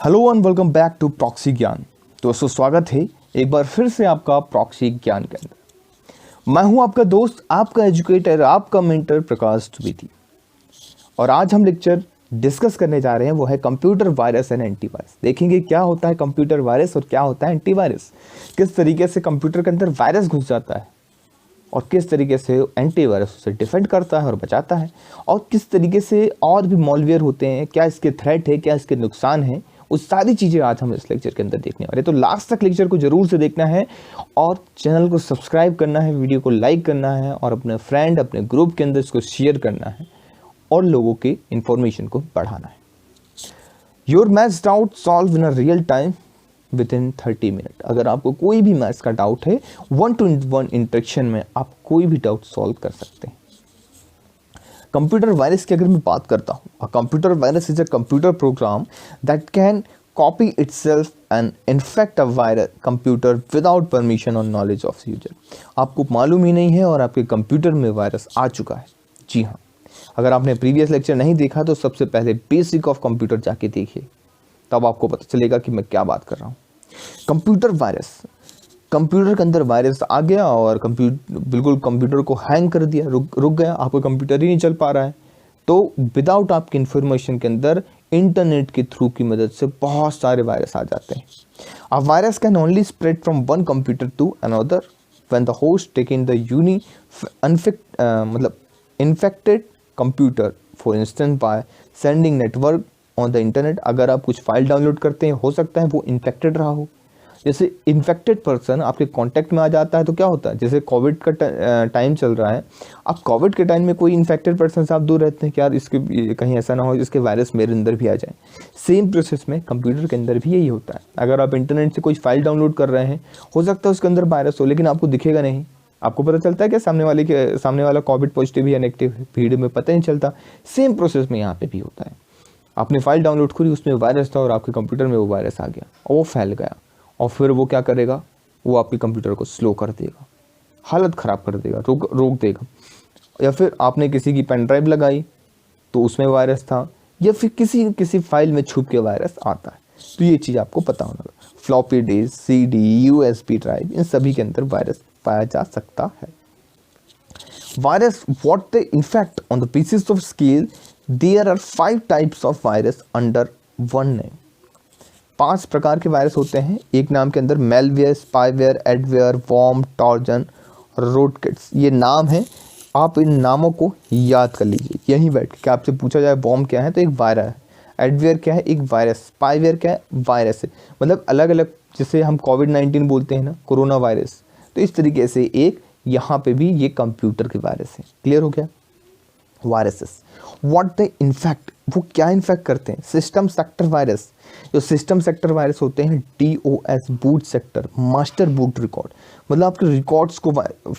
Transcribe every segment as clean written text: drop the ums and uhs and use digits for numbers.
Hello and welcome back to proxy Gyan. दोस्तों स्वागत है एक बार फिर से आपका प्रॉक्सी ज्ञान के अंदर। मैं हूं आपका दोस्त, आपका एजुकेटर, आपका मेंटर प्रकाश द्विवेदी। और आज हम लेक्चर डिस्कस करने जा रहे हैं वो है कंप्यूटर वायरस एंड एंटीवायरस। देखेंगे क्या होता है कंप्यूटर वायरस और क्या होता है एंटीवायरस, किस तरीके से कंप्यूटर के अंदर वायरस घुस जाता है और किस तरीके से एंटीवायरस उसे डिफेंड करता है और बचाता है, और किस तरीके से और भी मॉलवेयर होते हैं, क्या इसके थ्रेट है, क्या इसके नुकसान है, उस सारी चीज़ें आज हम इस लेक्चर के अंदर देखने वाले। तो लास्ट तक लेक्चर को जरूर से देखना है और चैनल को सब्सक्राइब करना है, वीडियो को लाइक करना है और अपने फ्रेंड, अपने ग्रुप के अंदर इसको शेयर करना है और लोगों के इंफॉर्मेशन को बढ़ाना है। Your maths doubt solve in a real time with in 30 minute. अगर आपको कोई भी मैथ्स का डाउट है 1-to-1 इंटरेक्शन में आप कोई भी डाउट सॉल्व कर सकते हैं। कंप्यूटर वायरस की अगर मैं बात करता हूँ, अ computer virus is a computer program that can copy itself and infect a virus computer without permission और नॉलेज ऑफ यूजर। आपको मालूम ही नहीं है और आपके कंप्यूटर में वायरस आ चुका है। जी हाँ, अगर आपने प्रीवियस लेक्चर नहीं देखा तो सबसे पहले बेसिक ऑफ कंप्यूटर जाके देखिए, तब आपको पता चलेगा कि मैं क्या बात कर रहा हूँ। कंप्यूटर वायरस, कंप्यूटर के अंदर वायरस आ गया और बिल्कुल कंप्यूटर को हैंग कर दिया, रुक गया, आपका कंप्यूटर ही नहीं चल पा रहा है। तो विदाउट आपकी इंफॉर्मेशन के अंदर इंटरनेट के थ्रू की मदद से बहुत सारे वायरस आ जाते हैं। A virus can only spread from one computer to another when the host taking the infected computer, for instance by sending network on the internet. अगर आप कुछ फाइल डाउनलोड करते हैं, हो सकता है वो इन्फेक्टेड रहा हो। जैसे इन्फेक्टेड पर्सन आपके कांटेक्ट में आ जाता है तो क्या होता है, जैसे कोविड का टाइम चल रहा है, अब कोविड के टाइम में कोई इन्फेक्टेड पर्सन से आप दूर रहते हैं कि यार इसके कहीं ऐसा ना हो इसके वायरस मेरे अंदर भी आ जाए। सेम प्रोसेस में कंप्यूटर के अंदर भी यही होता है। अगर आप इंटरनेट से कोई फाइल डाउनलोड कर रहे हैं, हो सकता है उसके अंदर वायरस हो लेकिन आपको दिखेगा नहीं। आपको पता चलता है कि सामने वाला कोविड पॉजिटिव या नेगेटिव है, भीड़ में पता नहीं चलता। सेम प्रोसेस में यहाँ पे भी होता है। आपने फाइल डाउनलोड करी, उसमें वायरस था और आपके कंप्यूटर में वो वायरस आ गया और वो फैल गया, और फिर वो क्या करेगा, वो आपके कंप्यूटर को स्लो कर देगा, हालत ख़राब कर देगा, रोक देगा। या फिर आपने किसी की पेन ड्राइव लगाई तो उसमें वायरस था, या फिर किसी फाइल में छुप के वायरस आता है। तो ये चीज़ आपको पता होना। Floppy disk, CD, USB drive, इन सभी के अंदर वायरस पाया जा सकता है। Virus what they infect on the pieces of scale, there are 5 types of virus under one name. 5 प्रकार के वायरस होते हैं एक नाम के अंदर। Malware, spyware, adware, worm, trojan, rootkits, ये नाम है। आप इन नामों को याद कर लीजिए यहीं बैठ के। आपसे पूछा जाए वॉर्म क्या है तो एक वायरस है, एडवेयर क्या है एक वायरस, स्पाईवेयर क्या है वायरस है। मतलब अलग अलग, जैसे हम कोविड-19 बोलते हैं ना, कोरोना वायरस, तो इस तरीके से एक यहाँ पे भी ये कंप्यूटर के वायरस है। क्लियर हो गया। वायरसेस व्हाट दे इन्फेक्ट, वो क्या इन्फेक्ट करते हैं। सिस्टम सेक्टर वायरस, जो सिस्टम सेक्टर वायरस होते हैं, DOS boot sector, master boot record, मतलब आपके रिकॉर्ड्स को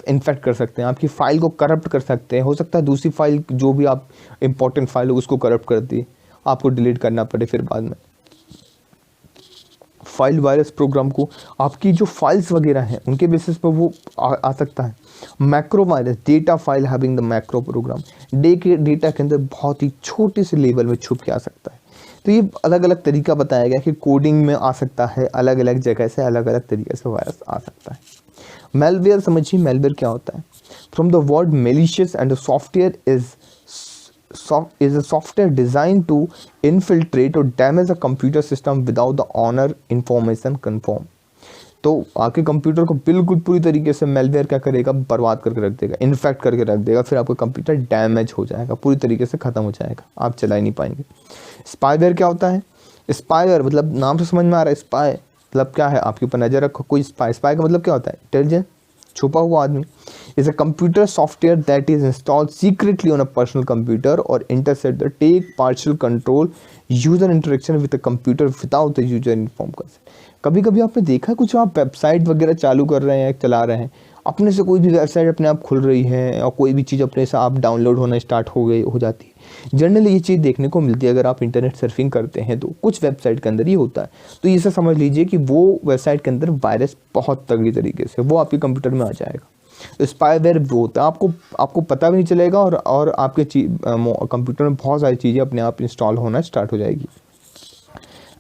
इन्फेक्ट कर सकते हैं, आपकी फाइल को करप्ट कर सकते हैं। हो सकता है दूसरी फाइल जो भी आप इंपॉर्टेंट फाइल हो उसको करप्ट कर दी, आपको डिलीट करना पड़े फिर बाद में। फाइल वायरस प्रोग्राम को आपकी जो फाइल्स वगैरह हैं उनके बेसिस पर वो आ सकता है। Macro virus, data file having the macro program, data के अंदर बहुत ही छोटे से लेवल में छुप के आ सकता है। तो ये अलग अलग तरीका बताया गया कि कोडिंग में आ सकता है, अलग अलग जगह से अलग अलग तरीके से वायरस आ सकता है। मेलवेयर समझिए, मेलवेयर क्या होता है। From the word malicious and the software is a software designed to infiltrate or damage a computer system without the owner information confirm। तो आपके कंप्यूटर को बिल्कुल पूरी तरीके से मेलवेयर क्या करेगा, बर्बाद करके रख देगा, इन्फेक्ट करके रख देगा, फिर आपका कंप्यूटर डैमेज हो जाएगा, पूरी तरीके से ख़त्म हो जाएगा, आप चला ही नहीं पाएंगे। स्पाईवेयर क्या होता है। स्पाईवेयर मतलब नाम से समझ में आ रहा है, स्पाई मतलब क्या है, आपके ऊपर नज़र रखो कोई स्पाई। स्पाई का मतलब क्या होता है, इंटेलिजेंट, छुपा हुआ आदमी। Is a computer software that is installed secretly on a personal computer और intercept the take partial control user interaction with the computer without the user inform consent. कभी कभी आपने देखा कुछ आप वेबसाइट वगैरह चालू कर रहे हैं, चला रहे हैं, अपने से कोई भी वेबसाइट अपने आप खुल रही है और कोई भी चीज़ अपने से आप डाउनलोड होना स्टार्ट हो जाती है। जनरली ये चीज़ देखने को मिलती है अगर आप इंटरनेट सर्फिंग करते हैं तो कुछ वेबसाइट के अंदर ही होता है। तो ये सब समझ लीजिए कि वो वेबसाइट के अंदर वायरस बहुत तगड़ी तरीके से वो आपके कंप्यूटर में आ जाएगा। स्पाईवेयर वो होता है, आपको पता भी नहीं चलेगा और आपके कंप्यूटर में बहुत सारी चीज़ें अपने आप इंस्टॉल होना स्टार्ट हो जाएगी।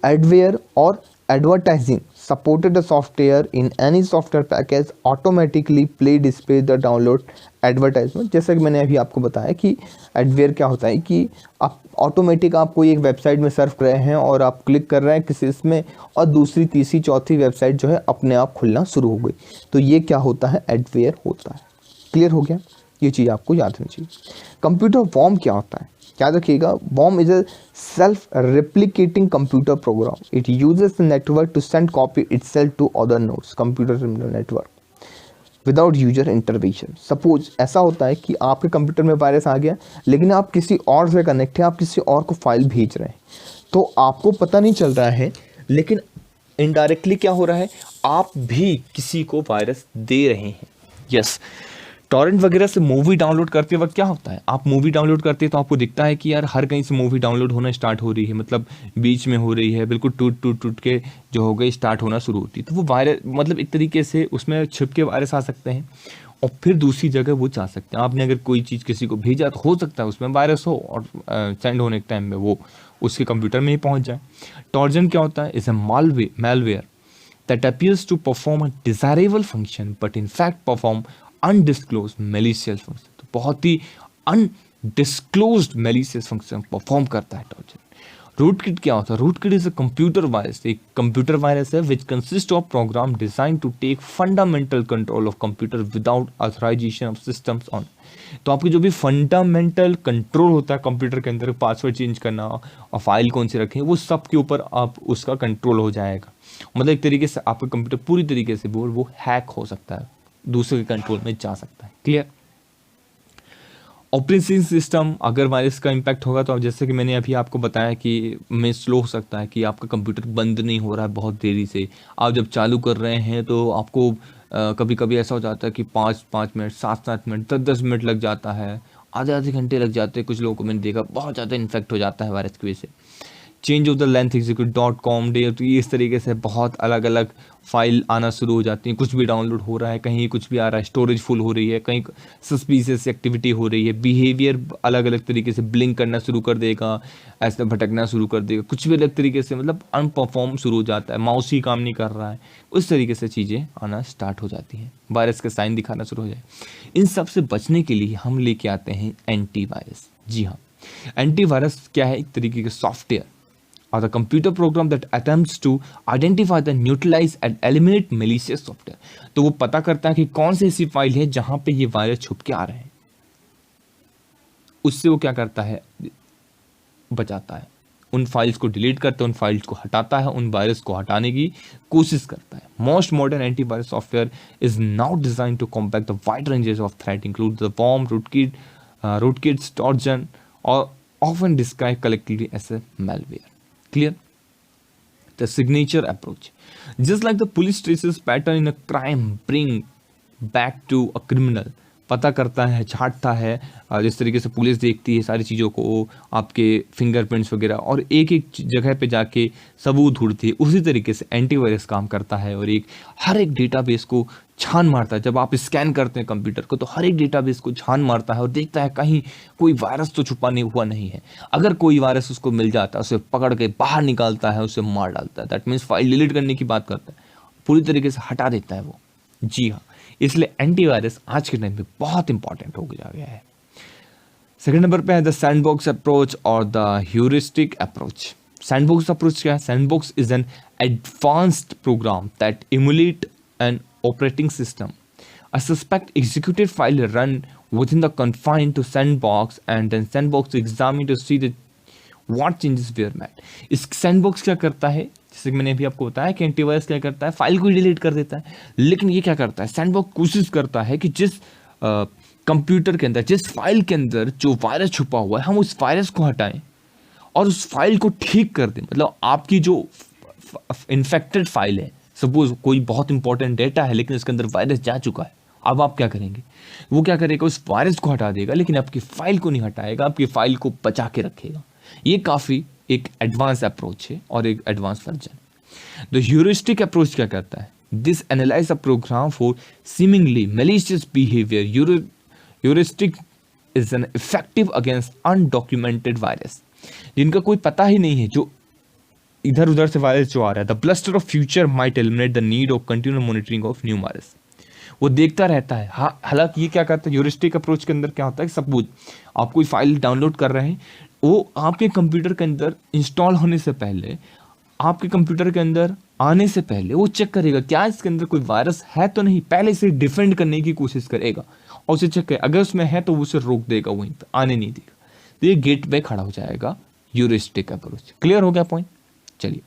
Adware or advertising supported the software in any software package automatically play display the download advertisement. जैसा कि मैंने अभी आपको बताया कि एडवेयर क्या होता है कि आप ऑटोमेटिक आप कोई एक वेबसाइट में सर्फ कर रहे हैं और आप क्लिक कर रहे हैं किसी इसमें और दूसरी तीसरी चौथी वेबसाइट जो है अपने आप खुलना शुरू हो गई, तो ये क्या होता है, एडवेयर होता है। क्लियर हो गया, ये चीज़ आपको याद होनी चाहिए। कंप्यूटर वॉर्म क्या होता है, याद रखिएगा, worm is a self replicating computer program, it uses the network to send copy itself to other nodes computer network without user intervention. Suppose ऐसा होता है कि आपके कंप्यूटर में वायरस आ गया लेकिन आप किसी और से कनेक्ट हैं, आप किसी और को फाइल भेज रहे हैं, तो आपको पता नहीं चल रहा है लेकिन इनडायरेक्टली क्या हो रहा है, आप भी किसी को वायरस दे रहे हैं। यस, टॉरेंट वगैरह से मूवी डाउनलोड करते वक्त क्या होता है, आप मूवी डाउनलोड करते हैं तो आपको दिखता है कि यार हर कहीं से मूवी डाउनलोड होना स्टार्ट हो रही है, मतलब बीच में हो रही है, बिल्कुल टूट के जो हो गई स्टार्ट होना शुरू होती है, तो वो वायरस मतलब एक तरीके से उसमें छिप के वायरस आ सकते हैं और फिर दूसरी जगह वो जा सकते हैं। आपने अगर कोई चीज़ किसी को भेजा तो हो सकता है उसमें वायरस हो और सेंड होने के टाइम में वो उसके कंप्यूटर में ही पहुँच जाए। टॉर्जन क्या होता है, is a malware that appears to perform a desirable function but in fact perform undisclosed malicious function। तो बहुत ही undisclosed malicious function परफॉर्म करता है टॉर्जन। रूटकिट क्या होता है, rootkit is a computer virus, एक कंप्यूटर वायरस है which consist of program design to take fundamental control of computer without authorization of systems on. तो आपकी जो भी फंडामेंटल कंट्रोल होता है कंप्यूटर के अंदर, पासवर्ड चेंज करना और फाइल कौन सी रखें, वो सब के ऊपर आप उसका कंट्रोल हो जाएगा। मतलब एक तरीके से आपका कंप्यूटर पूरी तरीके से वो हैक हो सकता है, दूसरे के कंट्रोल में जा सकता है। क्लियर। ऑपरेटिंग सिस्टम अगर वायरस का इम्पैक्ट होगा तो जैसे कि मैंने अभी आपको बताया कि में स्लो हो सकता है कि आपका कंप्यूटर बंद नहीं हो रहा है बहुत देरी से, आप जब चालू कर रहे हैं तो आपको कभी कभी ऐसा हो जाता है कि 5 मिनट 7 मिनट 10 मिनट लग जाता है, आधे घंटे लग जाते हैं। कुछ लोगों को मैंने देखा बहुत ज़्यादा इन्फेक्ट हो जाता है वायरस की वजह से। Change of the length execute.com day, तो इस तरीके से बहुत अलग अलग फाइल आना शुरू हो जाती हैं, कुछ भी डाउनलोड हो रहा है, कहीं कुछ भी आ रहा है, स्टोरेज फुल हो रही है, कहीं सस्पिशियस एक्टिविटी हो रही है, बिहेवियर अलग अलग तरीके से ब्लिंक करना शुरू कर देगा, ऐसे भटकना शुरू कर देगा, कुछ भी अलग तरीके से मतलब अनपरफॉर्म शुरू हो जाता है, माउस ही काम नहीं कर रहा है, उस तरीके से चीज़ें आना स्टार्ट हो जाती हैं, वायरस के साइन दिखाना शुरू हो जाए। इन सब से बचने के लिए हम लेके आते हैं एंटीवायरस। जी हाँ, एंटीवायरस क्या है, एक तरीके का software or the computer program that attempts to identify the neutralize and eliminate malicious software। तो वो पता करता है कि कौन सी ऐसी फाइल है जहां पे ये वायरस छुप के आ रहे हैं, उससे वो क्या करता है, बचाता है, उन फाइल्स को डिलीट करता है, उन फाइल्स को हटाता है, उन वायरस को हटाने की कोशिश करता है। Most modern antivirus software is now design to compact the wide ranges of threat include the worm, rootkit, trojan और often described collectively as a malware। Clear? The signature approach. Just like the police traces pattern in a crime bring back to a criminal, पता करता है, छांटता है, जिस तरीके से police देखती है सारी चीज़ों को, आपके फिंगरप्रिंट्स वगैरह, और एक एक जगह पे जाके सबूत ढूंढती है, उसी तरीके से एंटीवायरस काम करता है और हर एक डेटाबेस को छान मारता है। जब आप स्कैन करते हैं कंप्यूटर को तो हर एक डेटाबेस को छान मारता है और देखता है कहीं कोई वायरस तो छुपा नहीं हुआ नहीं है। अगर कोई वायरस उसको मिल जाता है उसे पकड़ के बाहर निकालता है, उसे मार डालता है। दैट मीन्स फाइल डिलीट करने की बात करता है, पूरी तरीके से हटा देता है वो। जी हाँ, इसलिए एंटीवायरस आज के टाइम पे बहुत इंपॉर्टेंट हो गया है। सेकंड नंबर पे है द सैंडबॉक्स अप्रोच और the heuristic approach. Sandbox approach क्या है? Sandbox is an advanced program that emulate an operating system. A suspect executed file run within the confine to sandbox and then sandbox examine to see the what changes were made। इस sandbox क्या करता है, जैसे कि मैंने अभी आपको बताया कि एंटीवायरस क्या करता है, फाइल को डिलीट कर देता है, लेकिन ये क्या करता है, sandbox कोशिश करता है कि जिस कंप्यूटर के अंदर, जिस फाइल के अंदर जो वायरस छुपा हुआ है, हम उस वायरस को हटाएं और उस फाइल को ठीक कर दें। मतलब आपकी जो इन्फेक्टेड फाइल है, सपोज कोई बहुत इंपॉर्टेंट डेटा है लेकिन उसके अंदर वायरस जा चुका है, अब आप क्या करेंगे, वो क्या करेगा, उस वायरस को हटा देगा लेकिन आपकी फाइल को नहीं हटाएगा, आपकी फाइल को बचा के रखेगा। ये काफ़ी एक एडवांस अप्रोच है और एक advance version. The heuristic approach क्या करता है, this analyse a program for seemingly malicious behaviour. Heuristic is an effective against undocumented virus, जिनका कोई पता ही नहीं है, जो इधर उधर से वायरस जो आ रहा है, the bluster of future might eliminate the need of continual monitoring of new virus. वो देखता रहता है। हाँ, हालांकि ये क्या करता है, ह्यूरिस्टिक अप्रोच के अंदर क्या होता है, सपोज आप कोई फाइल डाउनलोड कर रहे हैं, वो आपके कंप्यूटर के अंदर इंस्टॉल होने से पहले, आपके कंप्यूटर के अंदर आने से पहले वो चेक करेगा क्या इसके अंदर कोई वायरस है तो नहीं, पहले से डिफेंड करने की कोशिश करेगा और उसे चेक करेगा, अगर उसमें है तो वो उसे रोक देगा, वहीं पर आने नहीं देगा। तो ये गेट पे खड़ा हो जाएगा ह्यूरिस्टिक अप्रोच। क्लियर हो गया पॉइंट? चलिए,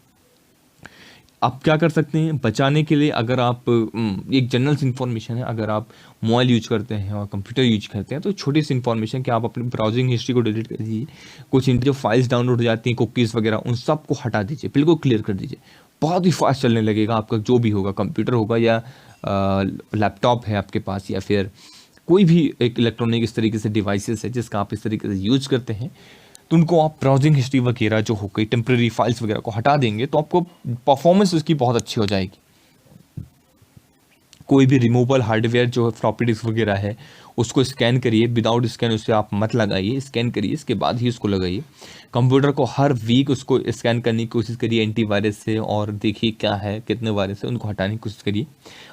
आप क्या कर सकते हैं बचाने के लिए, अगर आप एक जनरल इन्फॉर्मेशन है, अगर आप मोबाइल यूज करते हैं और कंप्यूटर यूज करते हैं तो छोटी सी इन्फॉर्मेशन कि आप अपनी ब्राउजिंग हिस्ट्री को डिलीट कर दीजिए, कुछ जो फाइल्स डाउनलोड हो जाती हैं, कुकीज़ वगैरह, उन सब को हटा दीजिए, बिल्कुल क्लियर कर दीजिए। बहुत ही फास्ट चलने लगेगा आपका जो भी होगा, कंप्यूटर होगा या लैपटॉप है आपके पास, या फिर कोई भी एक इलेक्ट्रॉनिक इस तरीके से डिवाइसेस है जिसका आप इस तरीके से यूज करते हैं, तो उनको आप ब्राउजिंग हिस्ट्री वगैरह जो हो गई, टेम्प्रेरी फाइल्स वगैरह को हटा देंगे तो आपको परफॉर्मेंस उसकी बहुत अच्छी हो जाएगी। कोई भी रिमूवेबल हार्डवेयर जो है, फ्लॉपी डिस्क वगैरह है, उसको स्कैन करिए, विदाउट स्कैन उसे आप मत लगाइए, स्कैन करिए, इसके बाद ही उसको लगाइए। कंप्यूटर को हर वीक उसको स्कैन करने की कोशिश करिए एंटीवायरस से, और देखिए क्या है, कितने वायरस है, उनको हटाने की कोशिश करिए।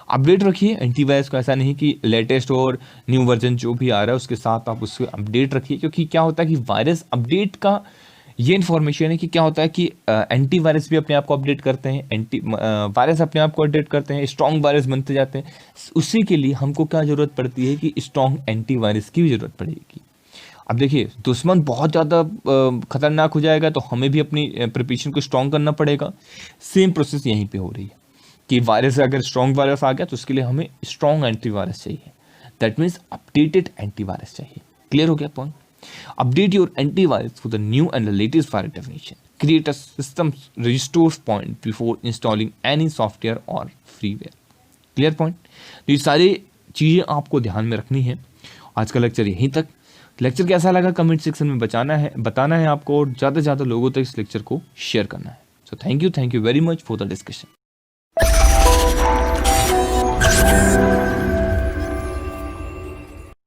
अपडेट रखिए एंटीवायरस को, ऐसा नहीं कि लेटेस्ट और न्यू वर्जन जो भी आ रहा है उसके साथ आप उसको अपडेट रखिए, क्योंकि क्या होता है कि वायरस अपडेट का ये इन्फॉर्मेशन है कि क्या होता है कि एंटीवायरस भी अपने आप को अपडेट करते हैं, वायरस अपने आप को अपडेट करते हैं, स्ट्रॉन्ग वायरस बनते जाते हैं। उसी के लिए हमको क्या ज़रूरत पड़ती है कि स्ट्रॉन्ग एंटीवायरस की भी ज़रूरत पड़ेगी। अब देखिए, दुश्मन बहुत ज़्यादा खतरनाक हो जाएगा तो हमें भी अपनी प्रिपरेशन को स्ट्रॉन्ग करना पड़ेगा। सेम प्रोसेस यहीं पे हो रही है कि वायरस, अगर स्ट्रॉन्ग वायरस आ गया तो उसके लिए हमें स्ट्रॉन्ग एंटीवायरस चाहिए, दैट मीन्स अपडेटेड एंटीवायरस चाहिए। क्लियर हो गया point? Update your antivirus for the new and the latest virus definition. Create a system restores point before installing any software or freeware. Clear point? तो ये सारी चीज़ें आपको ध्यान में रखनी है। आज का लेक्चर यहीं तक। लेक्चर कैसा लगा कमेंट सेक्शन में बताना है आपको, और ज़्यादा से ज़्यादा लोगों तक इस लेक्चर को शेयर करना है। So thank you very much for the discussion.